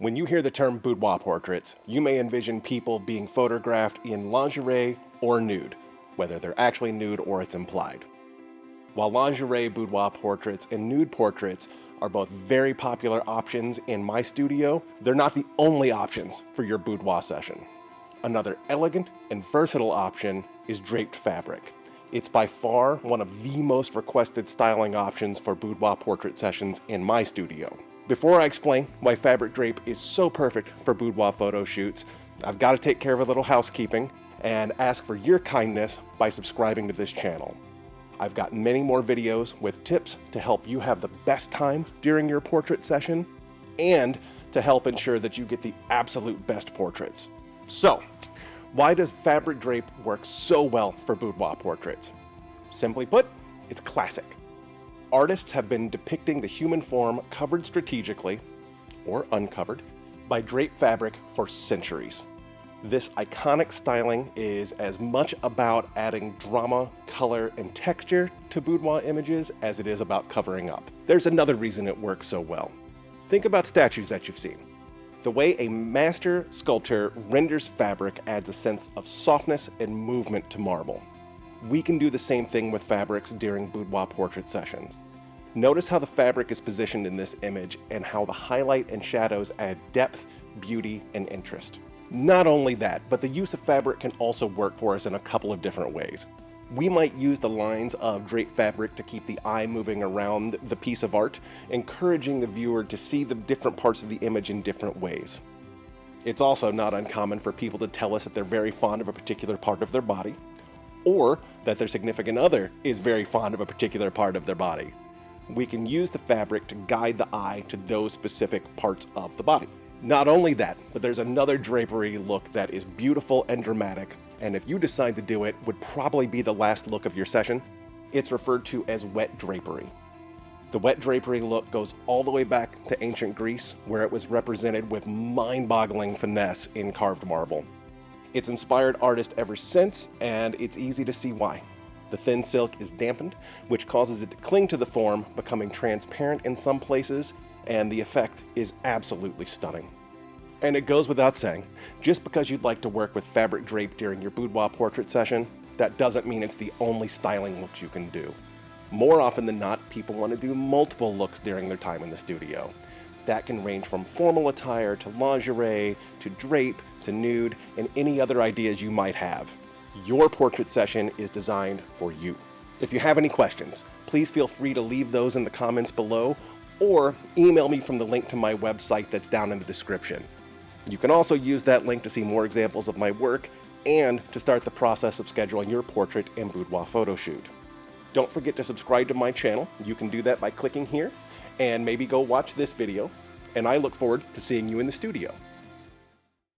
When you hear the term boudoir portraits, you may envision people being photographed in lingerie or nude, whether they're actually nude or it's implied. While lingerie, boudoir portraits, and nude portraits are both very popular options in my studio, they're not the only options for your boudoir session. Another elegant and versatile option is draped fabric. It's by far one of the most requested styling options for boudoir portrait sessions in my studio. Before I explain why fabric drape is so perfect for boudoir photo shoots, I've got to take care of a little housekeeping and ask for your kindness by subscribing to this channel. I've got many more videos with tips to help you have the best time during your portrait session and to help ensure that you get the absolute best portraits. So, why does fabric drape work so well for boudoir portraits? Simply put, it's classic. Artists have been depicting the human form covered strategically, or uncovered, by draped fabric for centuries. This iconic styling is as much about adding drama, color, and texture to boudoir images as it is about covering up. There's another reason it works so well. Think about statues that you've seen. The way a master sculptor renders fabric adds a sense of softness and movement to marble. We can do the same thing with fabrics during boudoir portrait sessions. Notice how the fabric is positioned in this image and how the highlight and shadows add depth, beauty, and interest. Not only that, but the use of fabric can also work for us in a couple of different ways. We might use the lines of draped fabric to keep the eye moving around the piece of art, encouraging the viewer to see the different parts of the image in different ways. It's also not uncommon for people to tell us that they're very fond of a particular part of their body, or that their significant other is very fond of a particular part of their body. We can use the fabric to guide the eye to those specific parts of the body. Not only that, but there's another drapery look that is beautiful and dramatic, and if you decide to do it, would probably be the last look of your session. It's referred to as wet drapery. The wet drapery look goes all the way back to ancient Greece, where it was represented with mind-boggling finesse in carved marble. It's inspired artists ever since, and it's easy to see why. The thin silk is dampened, which causes it to cling to the form, becoming transparent in some places, and the effect is absolutely stunning. And it goes without saying, just because you'd like to work with fabric drape during your boudoir portrait session, that doesn't mean it's the only styling looks you can do. More often than not, people want to do multiple looks during their time in the studio. That can range from formal attire to lingerie, to drape, to nude, and any other ideas you might have. Your portrait session is designed for you. If you have any questions, please feel free to leave those in the comments below or email me from the link to my website that's down in the description. You can also use that link to see more examples of my work and to start the process of scheduling your portrait and boudoir photo shoot. Don't forget to subscribe to my channel. You can do that by clicking here and maybe go watch this video. And I look forward to seeing you in the studio.